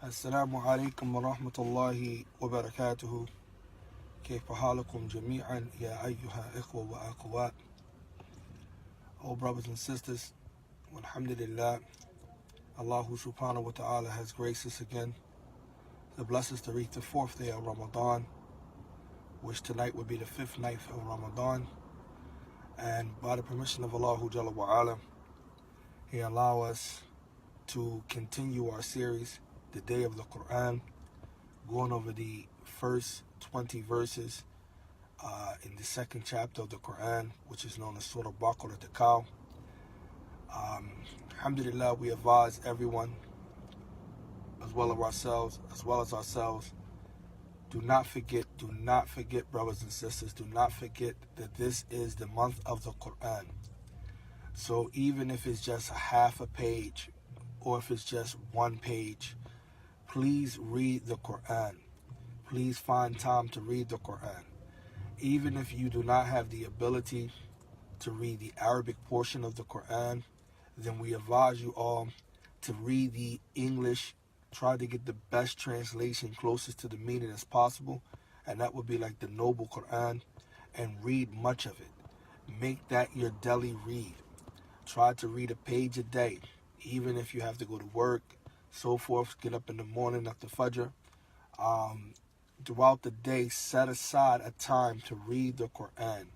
السلام عليكم ورحمة الله وبركاته. كيف حالكم جميعا يا أيها إخوة وأخوات. Oh brothers and sisters, alhamdulillah, Allah subhanahu wa ta'ala has graced us again to bless us to reach the fourth day of Ramadan, which tonight would be the fifth night of Ramadan. And by the permission of Allah Jalla wa Ala, He allow us to continue our series, the Day of the Qur'an, going over the first 20 verses in the second chapter of the Qur'an, which is known as Surah Baqarah, the cow. Alhamdulillah, we advise everyone, as well as ourselves, do not forget, brothers and sisters, do not forget that this is the month of the Qur'an. So even if it's just a half a page, or if it's just one page, please read the Qur'an. Please find time to read the Qur'an. Even if you do not have the ability to read the Arabic portion of the Qur'an, then we advise you all to read the English. Try to get the best translation closest to the meaning as possible, and that would be like the Noble Qur'an, and read much of it. Make that your daily read. Try to read a page a day, even if you have to go to work, so forth, get up in the morning after Fajr. Throughout the day, set aside a time to read the Qur'an.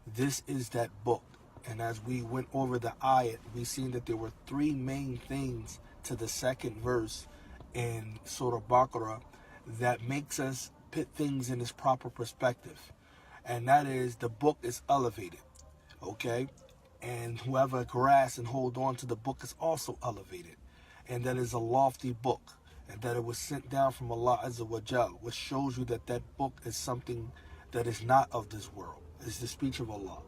This is that book. And as we went over the ayat, we seen that there were three main things to the second verse in Surah Baqarah that makes us put things in its proper perspective. And that is, the book is elevated, okay? And whoever grasps and hold on to the book is also elevated. And that is a lofty book. And that it was sent down from Allah Azza wa Jal, which shows you that that book is something that is not of this world. It's the speech of Allah.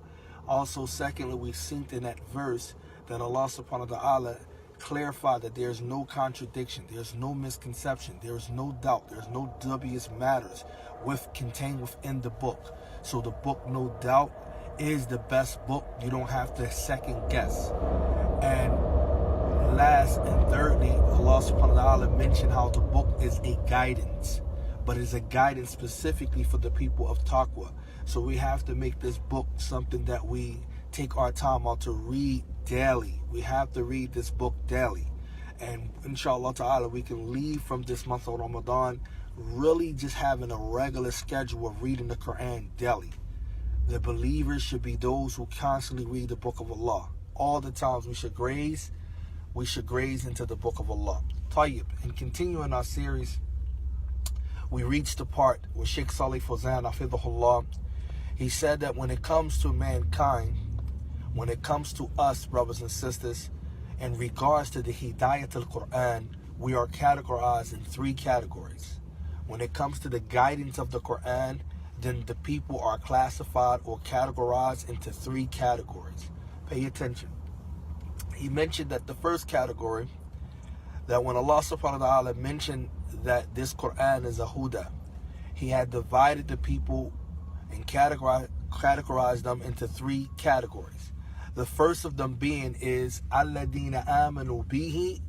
Also, secondly, we seen in that verse that Allah subhanahu wa ta'ala clarified that there's no contradiction, there's no misconception, there's no doubt, there's no dubious matters contained within the book. So the book, no doubt, is the best book. You don't have to second guess. And last and thirdly, Allah subhanahu wa ta'ala mentioned how the book is a guidance, but it's a guidance specifically for the people of taqwa. So we have to make this book something that we take our time out to read daily. We have to read this book daily. And inshallah ta'ala, we can leave from this month of Ramadan really just having a regular schedule of reading the Quran daily. The believers should be those who constantly read the book of Allah. All the times we should graze into the book of Allah. Tayyib. And continuing our series, we reached the part where Shaykh Saalih Fawzaan, hafidhahullah, he said that when it comes to mankind, when it comes to us, brothers and sisters, in regards to the Hidayat al-Qur'an, we are categorized in three categories. When it comes to the guidance of the Qur'an, then the people are classified or categorized into three categories. Pay attention. He mentioned that the first category, that when Allah subhanahu wa ta'ala mentioned that this Qur'an is a huda, He had divided the people and categorized them into three categories. The first of them being is alladina amanu bihi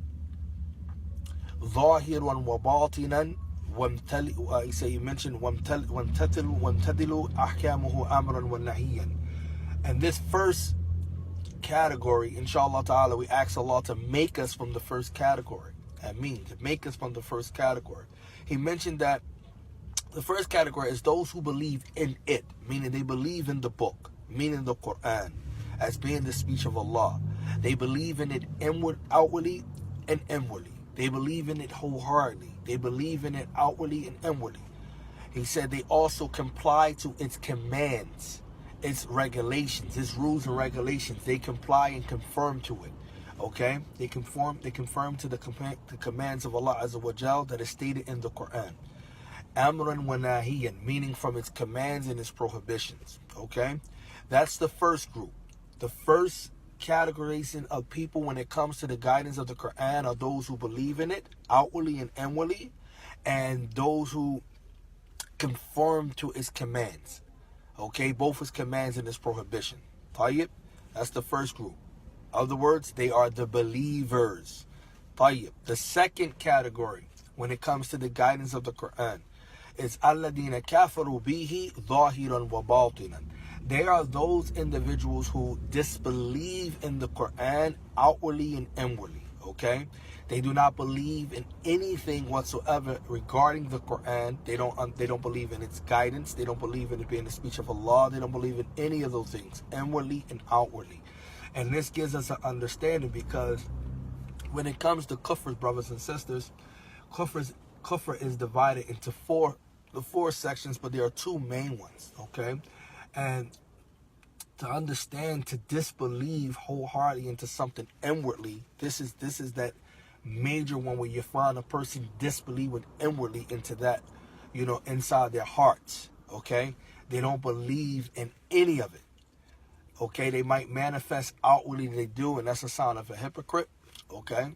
zahiran wa batinan. He mentioned wamtadilu ahkamuhu amran wa nahiyan. And this first category, inshallah ta'ala, we ask Allah to make us from the first category. That means to make us from the first category. He mentioned that the first category is those who believe in it, meaning they believe in the book, meaning the Qur'an, as being the speech of Allah. They believe in it outwardly and inwardly. They believe in it wholeheartedly. They believe in it outwardly and inwardly. He said they also comply to its commands, its regulations, its rules and regulations. They comply and conform to it. Okay? They conform to the commands of Allah Azza wa Jal that is stated in the Qur'an. Amran wa nahiyan, meaning from its commands and its prohibitions. Okay? That's the first group. The first categorization of people when it comes to the guidance of the Qur'an are those who believe in it outwardly and inwardly, and those who conform to its commands. Okay, both its commands and its prohibition. Tayyib, that's the first group. In other words, they are the believers. Tayyib. The second category when it comes to the guidance of the Quran is الَّذِينَ كَفَرُوا بِهِ ظَاهِرًا وَبَاطِنًا. They are those individuals who disbelieve in the Quran outwardly and inwardly, okay? They do not believe in anything whatsoever regarding the Quran. They don't believe in its guidance. They don't believe in it being the speech of Allah. They don't believe in any of those things, inwardly and outwardly. And this gives us an understanding, because when it comes to kufr, brothers and sisters, kufr is divided into four sections, but there are two main ones, okay? And to understand, to disbelieve wholeheartedly into something inwardly, this is that major one where you find a person disbelieving inwardly into that, inside their hearts, okay? They don't believe in any of it, okay? They might manifest outwardly, they do, and that's a sign of a hypocrite, okay?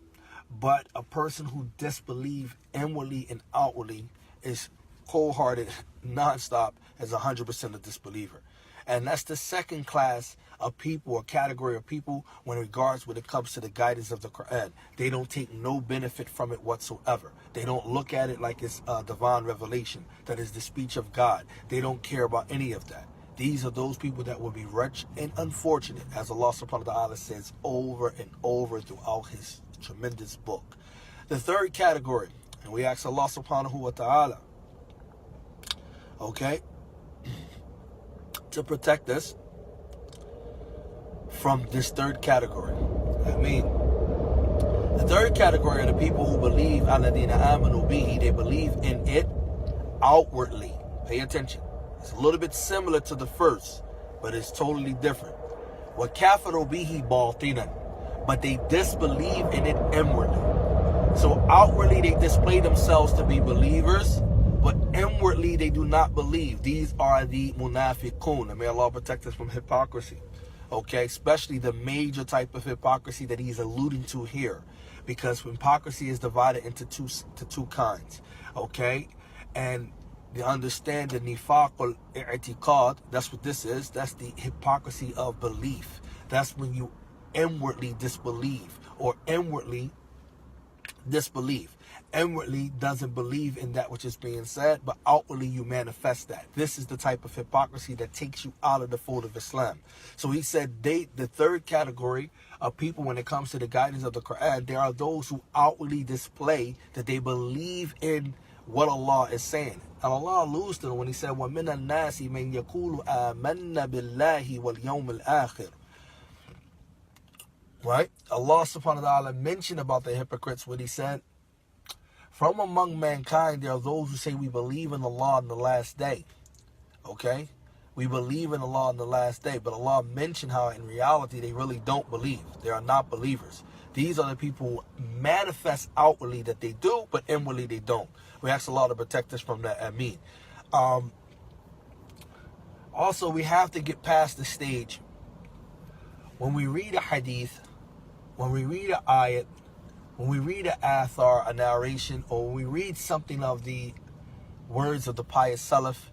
But a person who disbelieves inwardly and outwardly is cold-hearted, non-stop, as 100% a disbeliever. And that's the second class of people, or category of people, when it comes to the guidance of the Quran. They don't take no benefit from it whatsoever. They don't look at it like it's a divine revelation, that is the speech of God. They don't care about any of that. These are those people that will be wretched and unfortunate, as Allah subhanahu wa ta'ala says over and over throughout His tremendous book. The third category, and we ask Allah subhanahu wa ta'ala, okay, to protect us from this third category. The third category are the people who believe الَّذِينَ آمَنُوا بِهِ. They believe in it outwardly. Pay attention. It's a little bit similar to the first, but it's totally different. وَكَافَرُوا بِهِ بَاطِنًا. But they disbelieve in it inwardly. So outwardly they display themselves to be believers, but inwardly they do not believe. These are the munafiqun. And may Allah protect us from hypocrisy. Okay, especially the major type of hypocrisy that He's alluding to here, because hypocrisy is divided into two kinds. Okay, and you understand the nifaq al-i'tiqad. That's what this is. That's the hypocrisy of belief. That's when you inwardly disbelieve, or inwardly disbelief. Inwardly doesn't believe in that which is being said, but outwardly you manifest that. This is the type of hypocrisy that takes you out of the fold of Islam. So he said the third category of people, when it comes to the guidance of the Quran, there are those who outwardly display that they believe in what Allah is saying. And Allah alludes to them when He said, وَمِنَ النَّاسِ مَنْ يَقُولُ آمَنَّ بِاللَّهِ وَالْيَوْمِ الْآخِرِ. Right? Allah subhanahu wa ta'ala mentioned about the hypocrites when He said, from among mankind, there are those who say we believe in Allah on the last day. Okay? We believe in Allah on the last day. But Allah mentioned how in reality they really don't believe. They are not believers. These are the people who manifest outwardly that they do, but inwardly they don't. We ask Allah to protect us from that. Ameen. Also, we have to get past the stage when we read a hadith, when we read an ayat, when we read an athar, a narration, or when we read something of the words of the pious Salaf,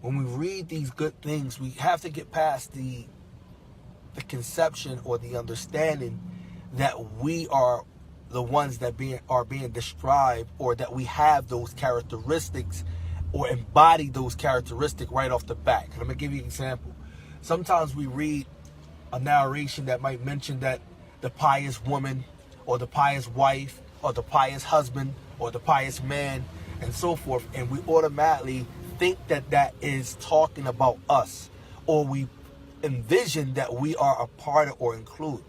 when we read these good things, we have to get past the conception or the understanding that we are the ones that are being described, or that we have those characteristics or embody those characteristics right off the bat. And I'm going to give you an example. Sometimes we read a narration that might mention that the pious woman, or the pious wife, or the pious husband, or the pious man, and so forth, and we automatically think that that is talking about us, or we envision that we are a part of or include.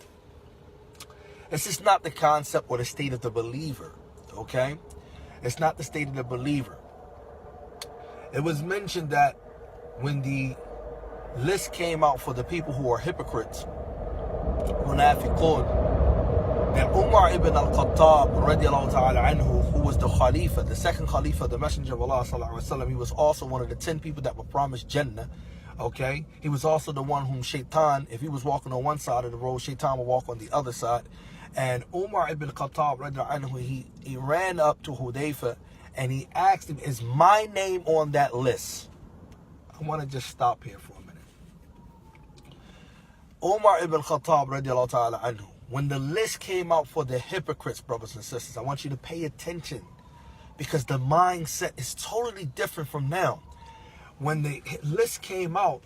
It's just not the concept or the state of the believer, okay? It's not the state of the believer. It was mentioned that when the list came out for the people who are hypocrites, munafiqun, that Umar ibn al-Khattab radiallahu ta'ala anhu, who was the Khalifa, the second Khalifa, the Messenger of Allah sallallahu alaihi wasallam, he was also one of the 10 people that were promised Jannah. Okay, he was also the one whom Shaitan, if he was walking on one side of the road, Shaitan would walk on the other side. And Umar ibn al-Khattab radiallahu anhu, he ran up to Hudayfa and he asked him, is my name on that list? I want to just stop here for a minute. Umar ibn al-Khattab radiallahu ta'ala anhu, when the list came out for the hypocrites, brothers and sisters, I want you to pay attention because the mindset is totally different from now. When the list came out,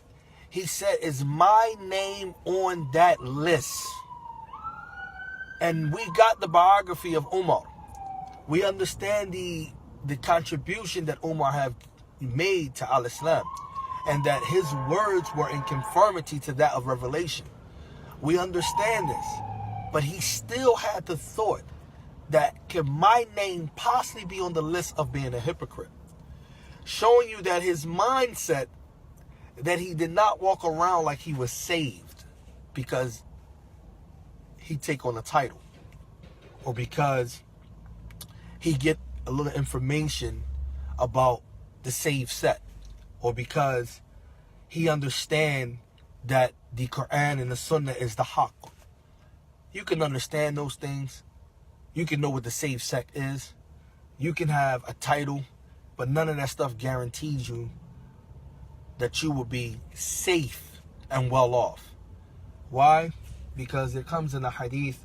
he said, is my name on that list? And we got the biography of Umar. We understand the contribution that Umar have made to al-Islam, and that his words were in conformity to that of revelation. We understand this. But he still had the thought that, can my name possibly be on the list of being a hypocrite? Showing you that his mindset, that he did not walk around like he was saved because he take on a title, or because he get a little information about the saved set, or because he understand that the Quran and the Sunnah is the haqq. You can understand those things. You can know what the saved sect is. You can have a title, but none of that stuff guarantees you that you will be safe and well off. Why? Because it comes in a hadith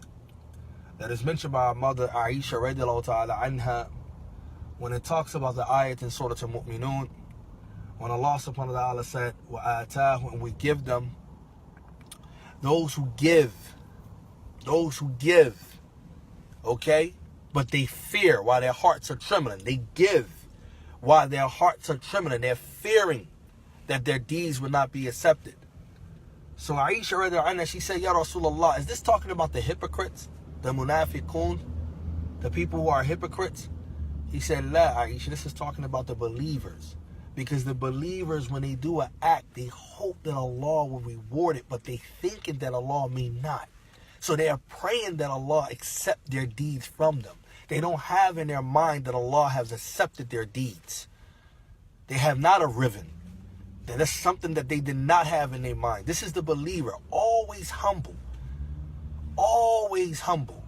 that is mentioned by our mother Aisha radiallahu ta'ala anha, when it talks about the ayat in Surah Al-Mu'minun, when Allah subhanahu wa ta'ala said, وَآتَاهُ, and we give them, those who give, okay? But they fear while their hearts are trembling. They give while their hearts are trembling. They're fearing that their deeds will not be accepted. So Aisha radiallahu anha, she said, Ya Rasulullah, is this talking about the hypocrites? The munafiqun? The people who are hypocrites? He said, La, Aisha, this is talking about the believers. Because the believers, when they do an act, they hope that Allah will reward it, but they thinking that Allah may not. So they are praying that Allah accept their deeds from them. They don't have in their mind that Allah has accepted their deeds. They have not a riven. That is something that they did not have in their mind. This is the believer, always humble. Always humble.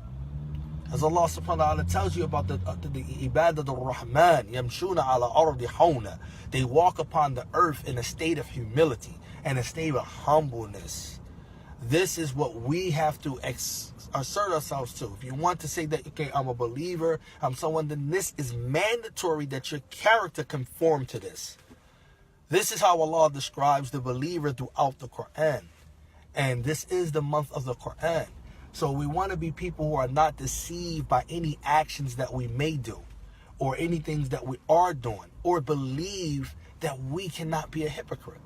As Allah subhanahu wa ta'ala tells you about the ibadat al-Rahman, yamshuna ala ardi hawna. They walk upon the earth in a state of humility and a state of humbleness. This is what we have to assert ourselves to. If you want to say that, okay, I'm a believer, I'm someone, then this is mandatory that your character conform to this. This is how Allah describes the believer throughout the Quran. And this is the month of the Quran. So we want to be people who are not deceived by any actions that we may do, or any things that we are doing, or believe that we cannot be a hypocrite.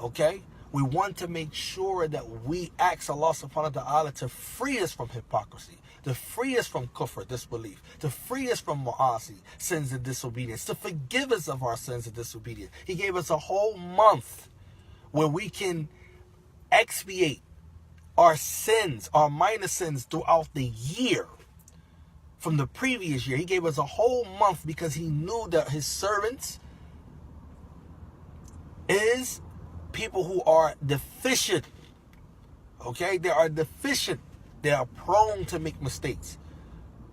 Okay? We want to make sure that we ask Allah subhanahu wa ta'ala to free us from hypocrisy, to free us from kufr, disbelief, to free us from ma'asi, sins and disobedience, to forgive us of our sins and disobedience. He gave us a whole month where we can expiate our sins, our minor sins throughout the year from the previous year. He gave us a whole month because he knew that his servants is people who are deficient. Okay? They are deficient. They are prone to make mistakes.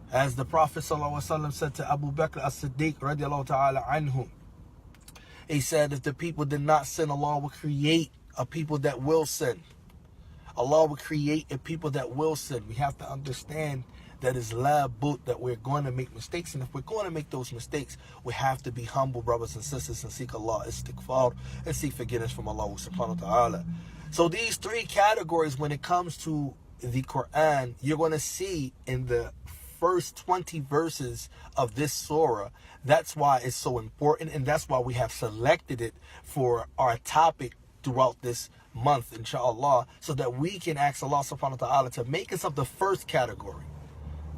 As the Prophet ﷺ said to Abu Bakr as-Siddiq radiallahu ta'ala anhu, he said, if the people did not sin, Allah will create a people that will sin. Allah will create a people that will sin. We have to understand that it's la but that we're going to make mistakes. And if we're going to make those mistakes, we have to be humble, brothers and sisters, and seek Allah istighfar and seek forgiveness from Allah subhanahu wa ta'ala. So these three categories, when it comes to the Quran, you're going to see in the first 20 verses of this surah. That's why it's so important, and that's why we have selected it for our topic throughout this month, inshallah, so that we can ask Allah subhanahu wa ta'ala to make us of the first category.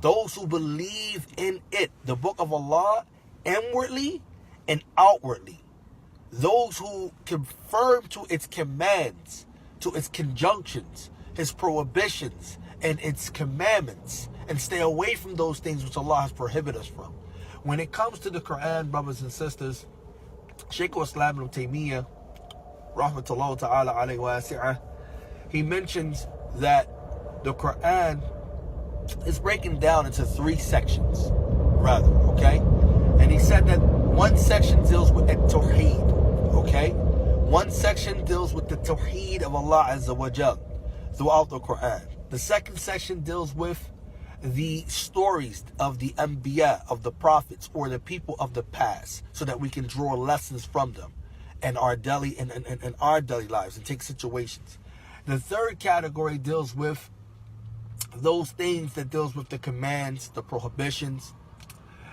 Those who believe in it, the book of Allah, inwardly and outwardly. Those who confirm to its commands, to its conjunctions, His prohibitions, and its commandments, and stay away from those things which Allah has prohibited us from. When it comes to the Quran, brothers and sisters, Shaykh Saalih Fawzaan, rahmatullahi ta'ala alayhi wa asi'ah, he mentions that the Quran is breaking down into three sections, rather, okay? And he said that one section deals with at-tawheed, okay? One section deals with the tawheed of Allah Azza wa Jal throughout the Quran. The second section deals with the stories of the Anbiya, of the prophets, or the people of the past, so that we can draw lessons from them in our daily lives and take situations. The third category deals with those things that deals with the commands, the prohibitions,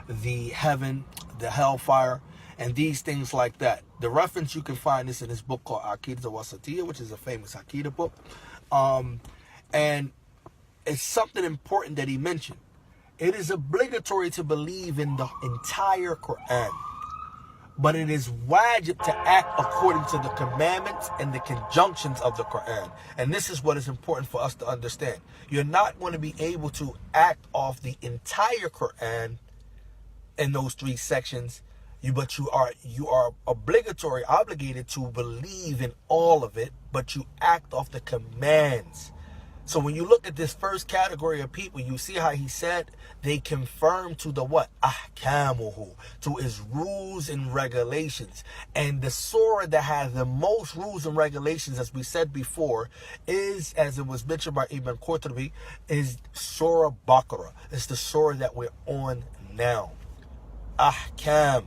the heaven, the hellfire, and these things like that. The reference, you can find this in his book called Aqidah al-Wasatiyah, which is a famous Aqidah book. And it's something important that he mentioned. It is obligatory to believe in the entire Quran, but it is wajib to act according to the commandments and the conjunctions of the Quran. And this is what is important for us to understand. You're not going to be able to act off the entire Quran in those three sections, but you are obligated to believe in all of it, but you act off the commands. So when you look at this first category of people, you see how he said they conform to the what? Ahkamuhu, to his rules and regulations. And the surah that has the most rules and regulations, as we said before, is, as it was mentioned by Ibn Qurtubi, is Surah Baqarah. It's the surah that we're on now. Ahkam,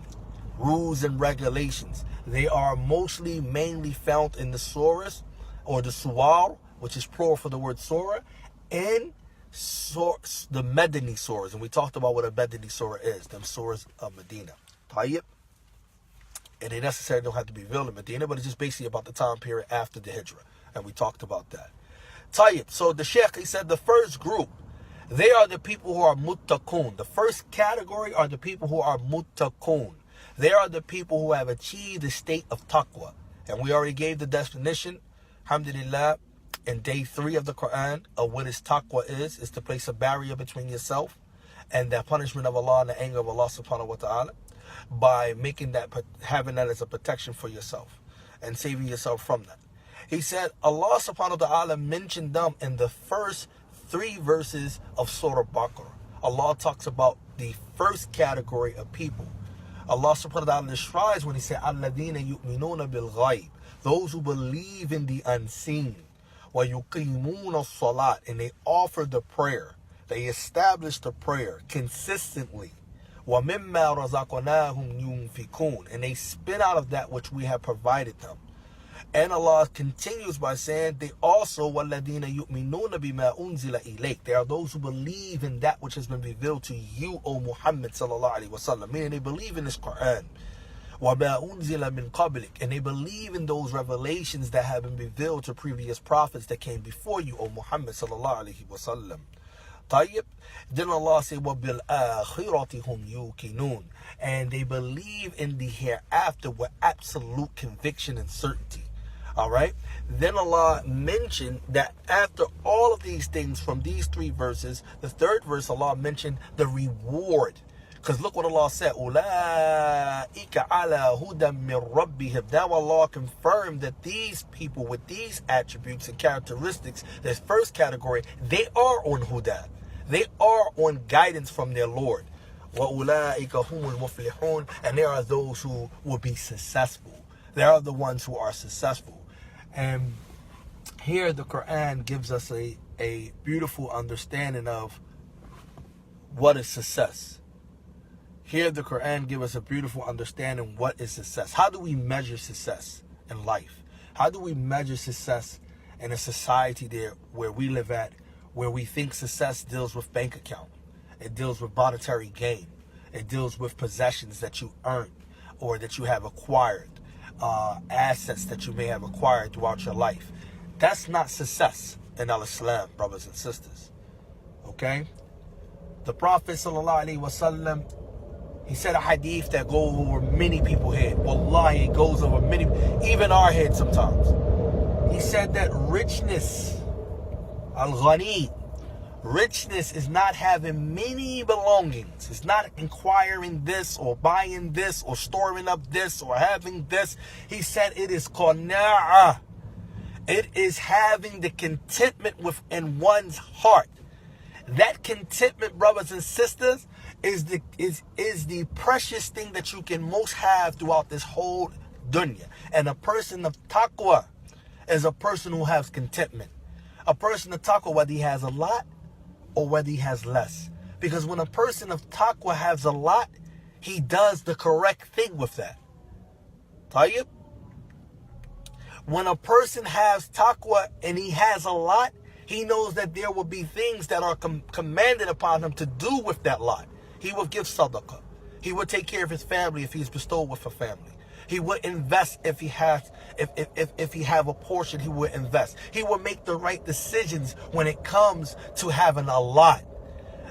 rules and regulations. They are mainly found in the surahs, or the suwar, which is plural for the word surah, and the Madani surahs. And we talked about what a Madani surah is, them surahs of Medina. Tayyib. And they necessarily don't have to be revealed in Medina, but it's just basically about the time period after the Hijrah. And we talked about that. Tayyib. So the Shaykh, he said the first group, they are the people who are muttaqun. The first category are the people who are muttaqun. They are the people who have achieved the state of taqwa. And we already gave the definition, alhamdulillah, in day 3 of the Quran, of what is taqwa is to place a barrier between yourself and the punishment of Allah and the anger of Allah subhanahu wa ta'ala, by making that, having that as a protection for yourself and saving yourself from that. He said Allah subhanahu wa ta'ala mentioned them in the first 3 verses of Surah Baqarah. Allah talks about the first category of people. Allah subhanahu wa ta'ala describes when he said, Alladina yu'minuna bil ghaib, those who believe in the unseen. وَيُقِيمُونَ الصَّلَاةِ, and they offer the prayer. They establish the prayer consistently. وَمِمَّا رَزَقْنَاهُمْ يُنْفِقُونَ, and they spin out of that which we have provided them. And Allah continues by saying, they also, وَالَّذِينَ يُؤْمِنُونَ بِمَا أُنزِلَ إِلَيْكَ, they are those who believe in that which has been revealed to you, O Muhammad sallallahu alaihi wasallam, meaning they believe in this Quran. وَمَا أُنزِلَ مِنْ قَبْلِكَ, and they believe in those revelations that have been revealed to previous prophets that came before you, O Muhammad sallallahu alaihi wasallam. Tayyib. Then Allah said, وَبِالْآخِرَةِ هُمْ يُوقِنُونَ, and they believe in the hereafter with absolute conviction and certainty. Alright? Then Allah mentioned that after all of these things from these 3 verses, the 3rd verse Allah mentioned the reward. Because look what Allah said, أُولَٰئِكَ عَلَىٰ هُدًى مِّن رَبِّهِمْ. Now Allah confirmed that these people with these attributes and characteristics, this first category, they are on huda. They are on guidance from their Lord. وَأُولَٰئِكَ هُمُ الْمُفْلِحُونَ, and there are those who will be successful. They are the ones who are successful. And here the Quran gives us a beautiful understanding of what is success. Here the Quran gives us a beautiful understanding what is success. How do we measure success in life? How do we measure success in a society there where we live at, where we think success deals with bank account? It deals with monetary gain. It deals with possessions that you earn or that you have acquired, assets that you may have acquired throughout your life. That's not success in Al-Islam, brothers and sisters. Okay? The Prophet sallallahu alaihi wasallam, he said a hadith that goes over many people's head. Wallahi, it goes over many, even our head sometimes. He said that richness, al-ghani, richness is not having many belongings. It's not acquiring this or buying this or storing up this or having this. He said it is qana'ah. It is having the contentment within one's heart. That contentment, brothers and sisters, is the precious thing that you can most have throughout this whole dunya. And a person of taqwa is a person who has contentment. A person of taqwa, whether he has a lot or whether he has less. Because when a person of taqwa has a lot, he does the correct thing with that. Tayyib? When a person has taqwa and he has a lot, he knows that there will be things that are commanded upon him to do with that lot. He will give sadaqah. He will take care of his family if he's bestowed with a family. He will invest if he has, if he have a portion, he will invest. He will make the right decisions when it comes to having a lot.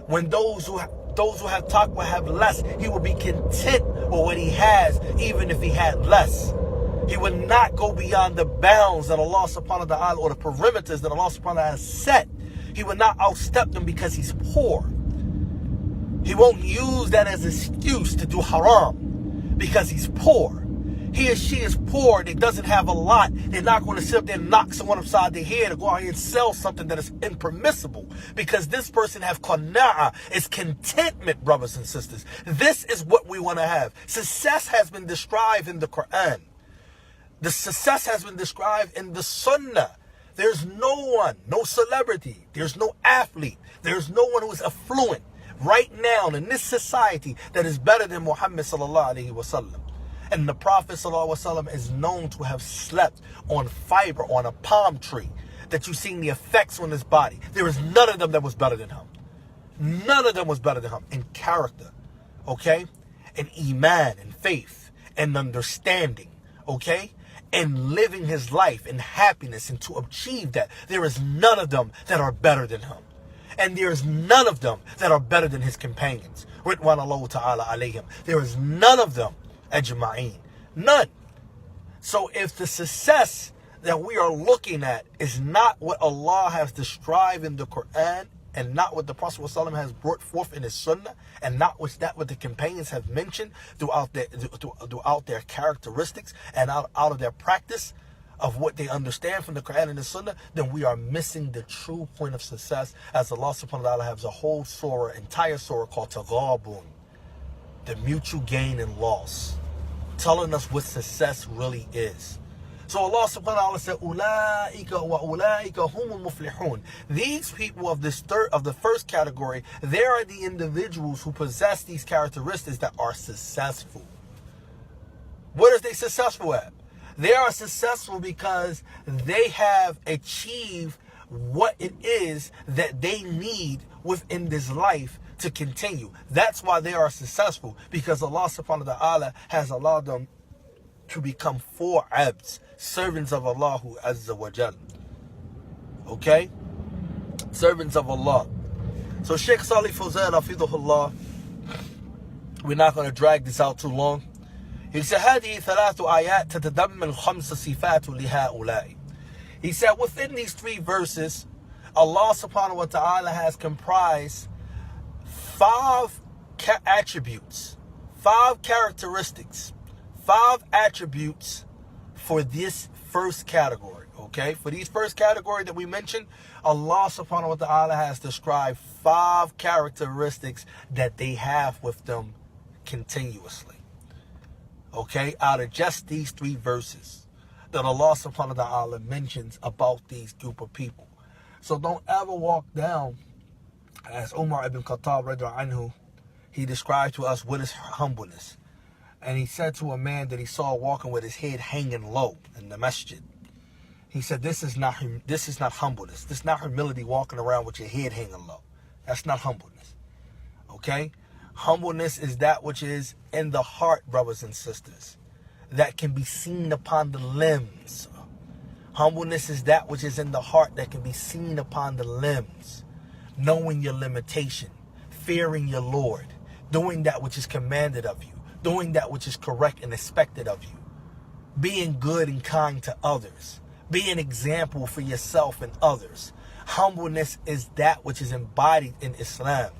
When those who have taqwa have less, he will be content with what he has, even if he had less. He will not go beyond the bounds that Allah subhanahu wa ta'ala, or the perimeters that Allah subhanahu wa ta'ala has set. He will not outstep them because he's poor. He won't use that as an excuse to do haram because he's poor. He or she is poor, they doesn't have a lot. They're not going to sit up there and knock someone upside their head or go out here and sell something that is impermissible. Because this person have qana'ah, is contentment, brothers and sisters. This is what we want to have. Success has been described in the Quran. The success has been described in the Sunnah. There's no one, no celebrity, there's no athlete, there's no one who is affluent right now in this society that is better than Muhammad sallallahu alaihi wasallam. And the Prophet ﷺ is known to have slept on fiber, on a palm tree, that you've seen the effects on his body. There is none of them that was better than him. None of them was better than him in character, okay? In iman, in faith, and understanding, okay? And living his life in happiness, and to achieve that. There is none of them that are better than him. And there is none of them that are better than his companions. Ridwan Allah ta'ala alayhim. There is none of them ajma'een. None. So if the success that we are looking at is not what Allah has described in the Quran, and not what the Prophet ﷺ has brought forth in his Sunnah, and not what the companions have mentioned throughout their characteristics and out of their practice of what they understand from the Quran and the Sunnah, then we are missing the true point of success, as Allah subhanahu wa ta'ala has a whole surah, entire surah called Taghabun, the mutual gain and loss, telling us what success really is. So Allah subhanahu wa ta'ala said, Ulaika wa ulaika humul muflihun. These people of the first category, they are the individuals who possess these characteristics that are successful. What are they successful at? They are successful because they have achieved what it is that they need within this life to continue. That's why they are successful, because Allah subhanahu wa ta'ala has allowed them to become four abds, servants of Allah Azza wa Jal. Okay? Servants of Allah. So Shaykh Saalih Fawzaan, hafidhahullah, we're not going to drag this out too long. He said, هذه ثلاث آيات تتضمن خمس صفات لهؤلاء. He said, within these three verses, Allah subhanahu wa ta'ala has comprised 5 attributes, 5 characteristics, 5 attributes for this first category, okay? For these first category that we mentioned, Allah subhanahu wa ta'ala has described 5 characteristics that they have with them continuously, okay? Out of just these 3 verses that Allah subhanahu wa ta'ala mentions about these group of people. So don't ever walk down, as Umar ibn Khattab radiallahu anhu, he described to us what is humbleness. And he said to a man that he saw walking with his head hanging low in the masjid, he said, this is not humbleness. This is not humility, walking around with your head hanging low. That's not humbleness. Okay? Humbleness is that which is in the heart, brothers and sisters, that can be seen upon the limbs. Humbleness is that which is in the heart that can be seen upon the limbs. Knowing your limitation, fearing your Lord, doing that which is commanded of you, doing that which is correct and expected of you, being good and kind to others, be an example for yourself and others. Humbleness is that which is embodied in Islam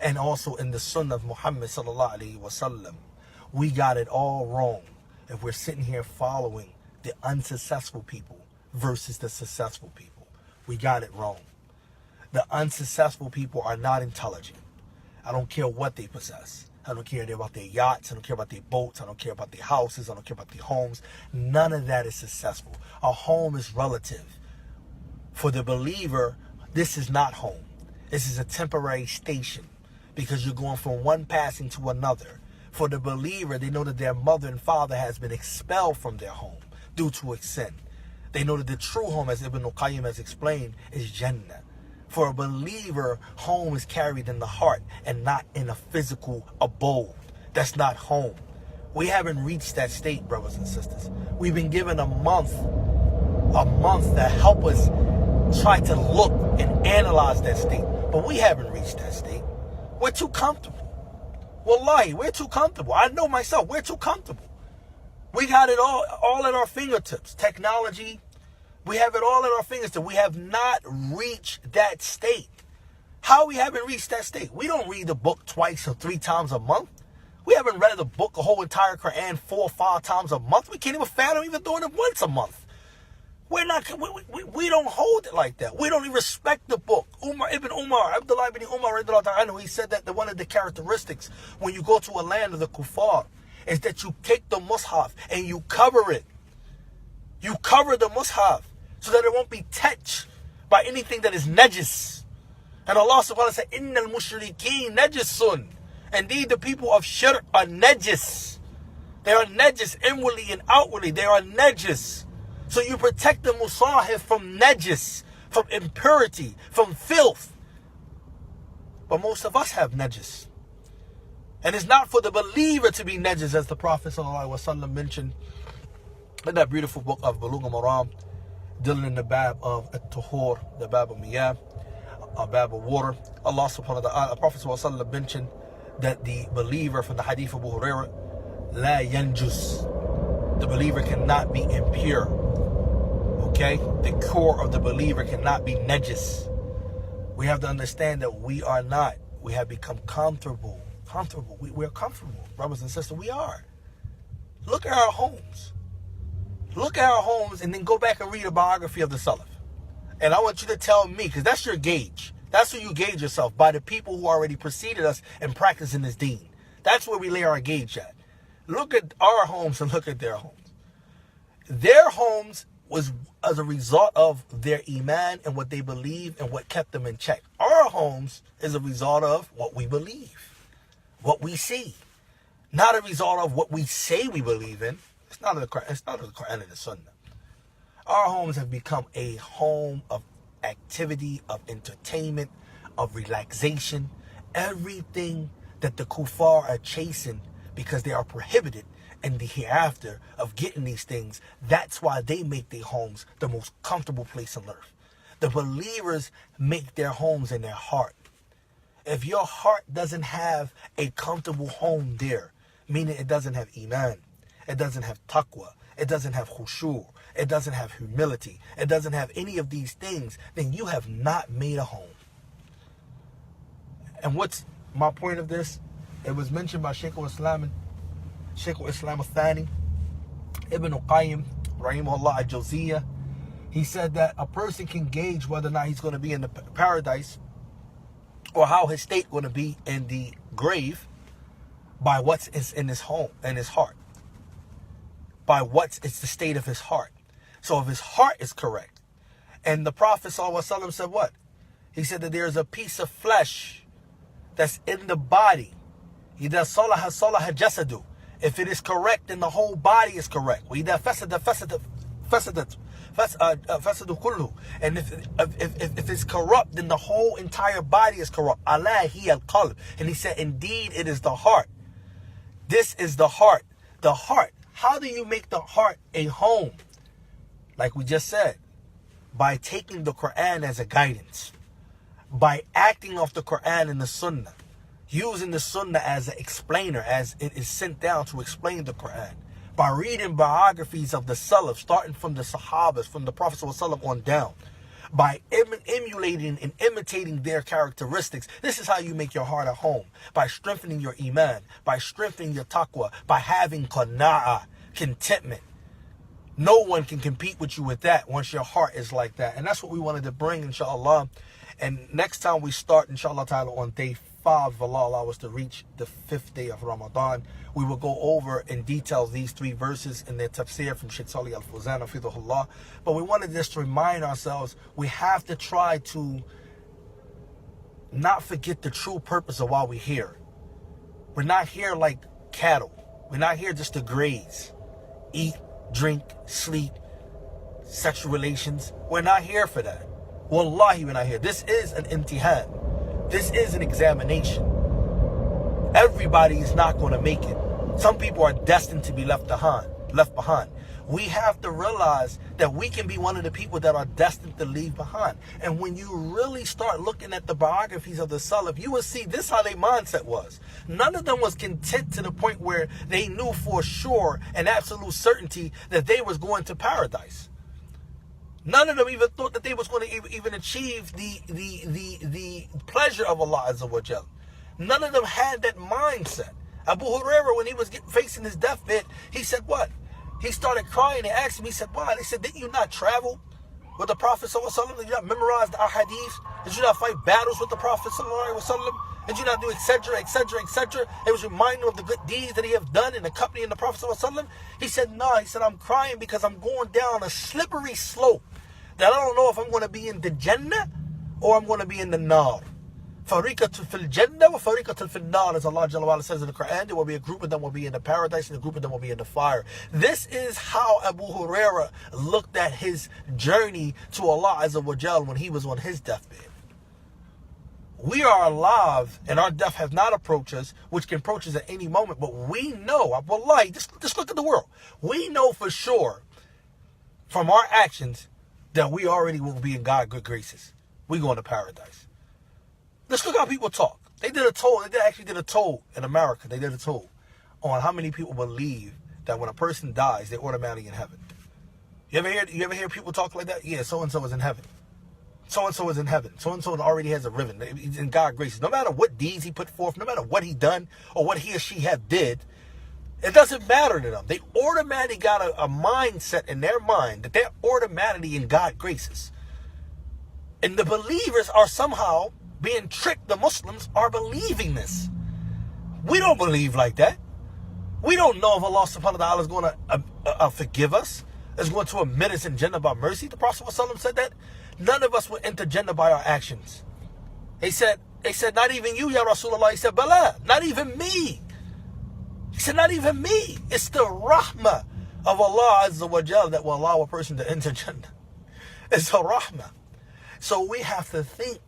and also in the Sunnah of Muhammad sallallahu alaihi wasallam. We got it all wrong if we're sitting here following the unsuccessful people versus the successful people. We got it wrong. The unsuccessful people are not intelligent. I don't care what they possess. I don't care about their yachts. I don't care about their boats. I don't care about their houses. I don't care about their homes. None of that is successful. A home is relative. For the believer, this is not home. This is a temporary station because you're going from one passing to another. For the believer, they know that their mother and father has been expelled from their home due to a sin. They know that the true home, as Ibn al-Qayyim has explained, is Jannah. For a believer, home is carried in the heart and not in a physical abode. That's not home. We haven't reached that state, brothers and sisters. We've been given a month to help us try to look and analyze that state. But we haven't reached that state. We're too comfortable. Wallahi, we're too comfortable. I know myself, we're too comfortable. We got it all at our fingertips. Technology, we have it all at our fingertips. We have not reached that state. How we haven't reached that state? We don't read the book twice or 3 times a month. We haven't read the book, a whole entire Quran 4 or 5 times a month. We can't even fathom even doing it once a month. We don't hold it like that. We don't even respect the book. Abdullah ibn Umar, he said that one of the characteristics when you go to a land of the kuffar is that you take the mushaf and you cover it. You cover the mushaf so that it won't be touched by anything that is najis. And Allah subhanahu wa ta'ala said, Innal mushrikeen najisun. Indeed, the people of shirk are najis. They are najis inwardly and outwardly. They are najis. So you protect the musahif from najis, from impurity, from filth. But most of us have najis. And it's not for the believer to be najis, as the Prophet ﷺ mentioned in that beautiful book of Bulugh al-Maram, dealing in the bab of at-tuhur, the bab of miyah, a bab of water. Allah subhanahu wa ta'ala, Prophet ﷺ mentioned that the believer, from the hadith of Abu Hurairah, la yanjus, the believer cannot be impure. Okay? The core of the believer cannot be najis. We have to understand that we are not. We have become comfortable. We're comfortable, brothers and sisters. We are. Look at our homes. Look at our homes and then go back and read a biography of the Salaf. And I want you to tell me, because that's your gauge. That's where you gauge yourself, by the people who already preceded us in practicing this deen. That's where we lay our gauge at. Look at our homes and look at their homes. Their homes was as a result of their iman and what they believe and what kept them in check. Our homes is a result of what we believe, what we see, not a result of what we say we believe in. It's not in the Quran and the Sunnah. Our homes have become a home of activity, of entertainment, of relaxation, everything that the kuffar are chasing because they are prohibited in the hereafter of getting these things. That's why they make their homes the most comfortable place on earth. The believers make their homes in their heart. If your heart doesn't have a comfortable home there, meaning it doesn't have iman, it doesn't have taqwa, it doesn't have khushu', it doesn't have humility, it doesn't have any of these things, then you have not made a home. And what's my point of this? It was mentioned by Shaykh al-Islam al-Thani, Ibn al-Qayyim, rahimahullah al-Jawziyah. He said that a person can gauge whether or not he's going to be in the paradise or how his state going to be in the grave by what's in his home and his heart. By it's the state of his heart. So if his heart is correct, and the Prophet ﷺ said what? He said that there's a piece of flesh that's in the body. إِذَا صَلَحَ صَلَحَ جَسَدُ. If it is correct, then the whole body is correct. وَإِذَا فَسَدَ كُلُّهُ. And if it's corrupt, then the whole entire body is corrupt. أَلَا هِيَ الْقَلْبِ. And he said, indeed, it is the heart. This is the heart. The heart. How do you make the heart a home? Like we just said, by taking the Quran as a guidance, by acting off the Quran and the Sunnah, using the Sunnah as an explainer, as it is sent down to explain the Quran, by reading biographies of the Salaf, starting from the Sahabas, from the Prophet ﷺ on down, by emulating and imitating their characteristics. This is how you make your heart a home, by strengthening your iman, by strengthening your taqwa, by having qana'ah, contentment. No one can compete with you with that once your heart is like that. And that's what we wanted to bring, inshallah. And next time we start, inshallah ta'ala, on day 5, if Allah allow us to reach the 5th day of Ramadan, we will go over in detail these 3 verses in their tafsir from Shaykh Saalih Fawzaan, hafidhahullah. But we wanted just to remind ourselves, we have to try to not forget the true purpose of why we're here. We're not here like cattle. We're not here just to graze, eat, drink, sleep, sexual relations. We're not here for that. Wallahi, we're not here. This is an imtihan. This is an examination. Everybody is not going to make it. Some people are destined to be left behind. We have to realize that we can be one of the people that are destined to leave behind. And when you really start looking at the biographies of the Salaf, you will see this how their mindset was. None of them was content to the point where they knew for sure and absolute certainty that they was going to paradise. None of them even thought that they was going to even achieve the pleasure of Allah Azza wa Jal. None of them had that mindset. Abu Hurairah, when he was facing his deathbed, he said what? He started crying and asked him, he said, why? They said, didn't you not travel with the Prophet ﷺ? Did you not memorize the ahadith? Did you not fight battles with the Prophet ﷺ? Did you not do etc., etc., etc.? It was reminding him of the good deeds that he have done in accompanying the Prophet ﷺ. He said, no. He said, I'm crying because I'm going down a slippery slope that I don't know if I'm going to be in the Jannah or I'm going to be in the Nar. Fariqatu fil Jannah wa fariqatu fil Nar, as Allah Jalla Wa'ala says in the Quran. There will be a group of them will be in the paradise and a group of them will be in the fire. This is how Abu Hurairah looked at his journey to Allah Azza wa Jal when he was on his deathbed. We are alive and our death has not approached us, which can approach us at any moment. But we know, wallahi, just look at the world. We know for sure from our actions that we already will be in God's good graces. We going to paradise. Let's look how people talk. They actually did a toll in America. They did a toll on how many people believe that when a person dies, they're automatically in heaven. You ever hear people talk like that? Yeah, so-and-so is in heaven. So-and-so is in heaven. So-and-so already has a ribbon. He's in God's graces. No matter what deeds he put forth, no matter what he done or what he or she have did, it doesn't matter to them. They automatically got a mindset in their mind that they're automatically in God's graces. And the believers are somehow being tricked. The Muslims are believing this. We don't believe like that. We don't know if Allah subhanahu wa ta'ala is going to forgive us, is going to admit us in Jannah by mercy. The Prophet ﷺ said that. None of us will enter Jannah by our actions. They said, not even you, Ya Rasulullah. He said, Bala, not even me. He said, not even me. It's the rahmah of Allah Azza wa Jal that will allow a person to enter Jannah. It's a rahmah. So we have to think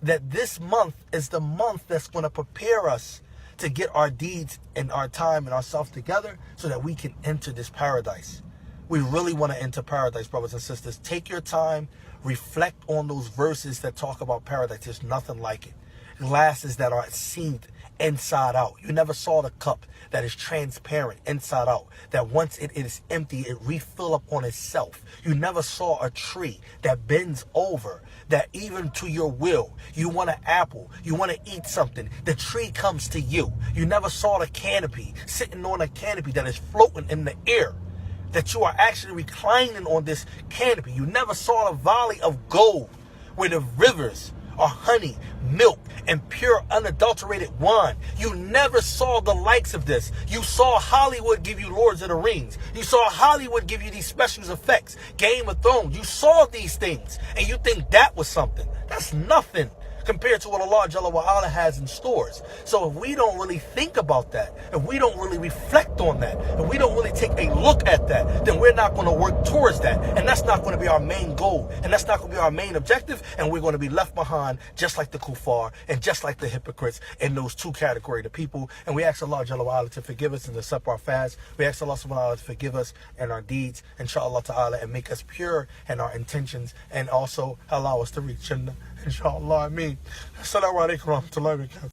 that this month is the month that's going to prepare us to get our deeds and our time and ourselves together so that we can enter this paradise. We really want to enter paradise, brothers and sisters. Take your time, reflect on those verses that talk about paradise. There's nothing like it. Glasses that are seen inside out. You never saw the cup that is transparent inside out, that once it is empty, it refill up on itself. You never saw a tree that bends over, that even to your will, you want an apple, you want to eat something, the tree comes to you. You never saw the canopy, sitting on a canopy that is floating in the air, that you are actually reclining on this canopy. You never saw a valley of gold where the rivers are honey, milk, and pure unadulterated wine. You never saw the likes of this. You saw Hollywood give you Lords of the Rings. You saw Hollywood give you these special effects, Game of Thrones. You saw these things and you think that was something. That's nothing compared to what Allah Jalla wa'ala has in stores. So if we don't really think about that, if we don't really reflect on that, if we don't really take a look at that, then we're not going to work towards that. And that's not going to be our main goal. And that's not going to be our main objective. And we're going to be left behind just like the kuffar and just like the hypocrites in those two categories of people. And we ask Allah Jalla wa'ala to forgive us and to accept our fast. We ask Allah subhanahu wa ta'ala to forgive us and our deeds, inshallah ta'ala, and make us pure in our intentions, and also allow us to reach Jannah. Inshallah, I mean. Assalamu alaikum wa rahmatullahi wa barakatuh.